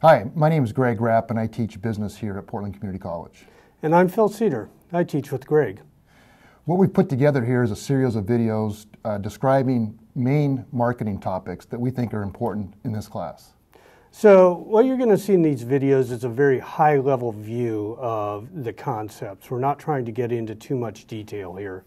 Hi, my name is Greg Rapp, and I teach business here at Portland Community College. And I'm Phil Seder. I teach with Greg. What we've put together here is a series of videos describing main marketing topics that we think are important in this class. So what you're going to see in these videos is a very high-level view of the concepts. We're not trying to get into too much detail here.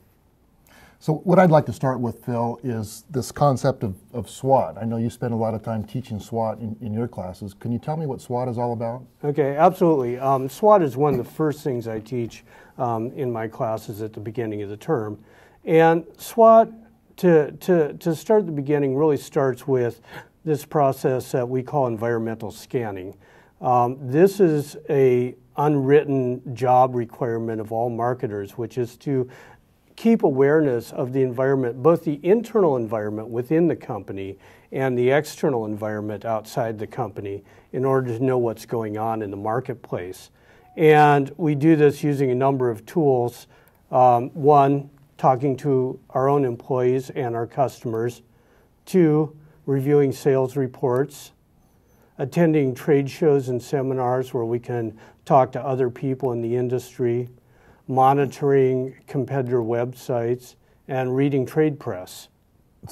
So what I'd like to start with, Phil, is this concept of SWOT. I know you spend a lot of time teaching SWOT in your classes. Can you tell me what SWOT is all about? Okay, absolutely. SWOT is one of the first things I teach in my classes at the beginning of the term. And SWOT, to start at the beginning, really starts with this process that we call environmental scanning. This is an unwritten job requirement of all marketers, which is to keep awareness of the environment, both the internal environment within the company and the external environment outside the company, in order to know what's going on in the marketplace. And we do this using a number of tools. One, talking to our own employees and our customers. Two, reviewing sales reports. Attending trade shows and seminars where we can talk to other people in the industry. Monitoring competitor websites, and reading trade press.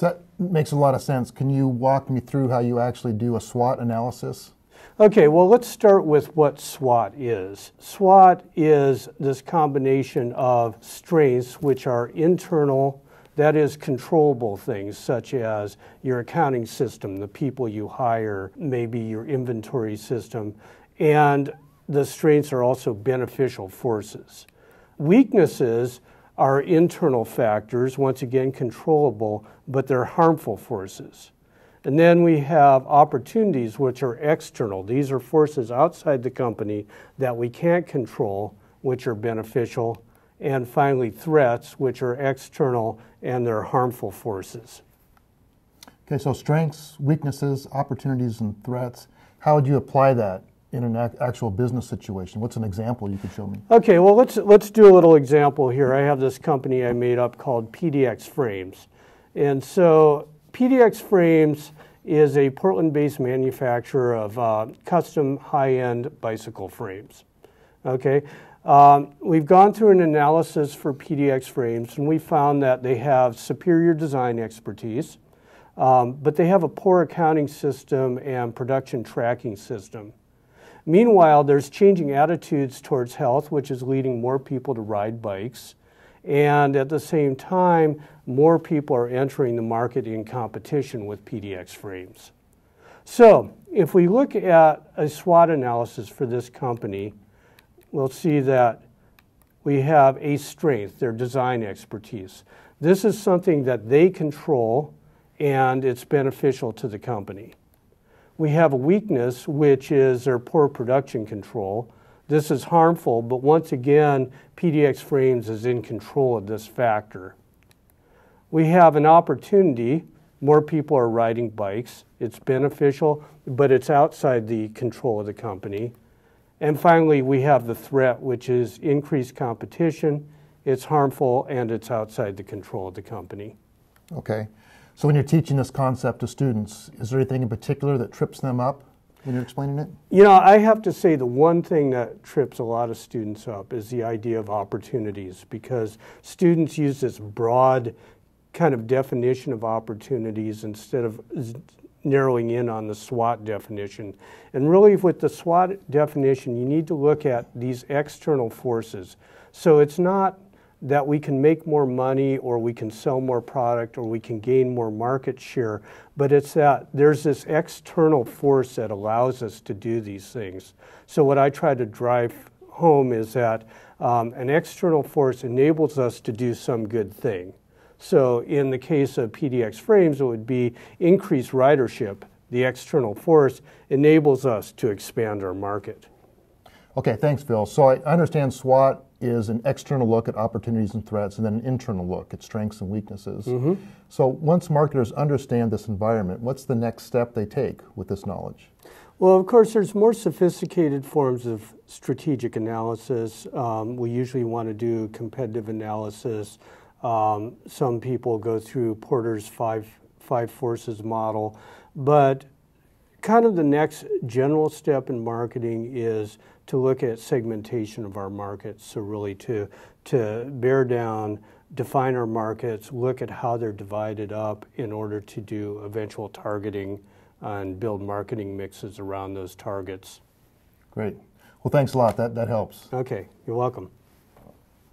That makes a lot of sense. Can you walk me through how you actually do a SWOT analysis? Okay, well, let's start with what SWOT is. SWOT is this combination of strengths which are internal, that is controllable things such as your accounting system, the people you hire, maybe your inventory system, and the strengths are also beneficial forces. Weaknesses are internal factors, once again controllable, but they're harmful forces. And then we have opportunities which are external. These are forces outside the company that we can't control, which are beneficial. And finally, threats, which are external and they're harmful forces. Okay, so strengths, weaknesses, opportunities, and threats. How would you apply that in an actual business situation? What's an example you could show me? Okay, well, let's do a little example here. I have this company I made up called PDXFrames. And so PDXFrames is a Portland-based manufacturer of custom high-end bicycle frames. Okay, we've gone through an analysis for PDXFrames, and we found that they have superior design expertise, but they have a poor accounting system and production tracking system. Meanwhile, there's changing attitudes towards health, which is leading more people to ride bikes. And at the same time, more people are entering the market in competition with PDXFrames. So if we look at a SWOT analysis for this company, we'll see that we have a strength, their design expertise. This is something that they control, and it's beneficial to the company. We have a weakness, which is their poor production control. This is harmful, but once again, PDXFrames is in control of this factor. We have an opportunity. More people are riding bikes. It's beneficial, but it's outside the control of the company. And finally, we have the threat, which is increased competition. It's harmful, and it's outside the control of the company. Okay. So when you're teaching this concept to students, is there anything in particular that trips them up when you're explaining it? You know, I have to say the one thing that trips a lot of students up is the idea of opportunities, because students use this broad kind of definition of opportunities instead of narrowing in on the SWOT definition. And really with the SWOT definition, you need to look at these external forces. So it's not that we can make more money or we can sell more product or we can gain more market share, but it's that there's this external force that allows us to do these things. So what I try to drive home is that an external force enables us to do some good thing. So in the case of PDXFrames, it would be increased ridership. The external force enables us to expand our market. Okay, thanks, Phil. So I understand SWOT is an external look at opportunities and threats, and then an internal look at strengths and weaknesses. Mm-hmm. So once marketers understand this environment, what's the next step they take with this knowledge? Well, of course, there's more sophisticated forms of strategic analysis. We usually want to do competitive analysis. Some people go through Porter's five forces model, but kind of the next general step in marketing is to look at segmentation of our markets. So really to bear down, define our markets, look at how they're divided up in order to do eventual targeting and build marketing mixes around those targets. Great. Well, thanks a lot. That helps. Okay, you're welcome.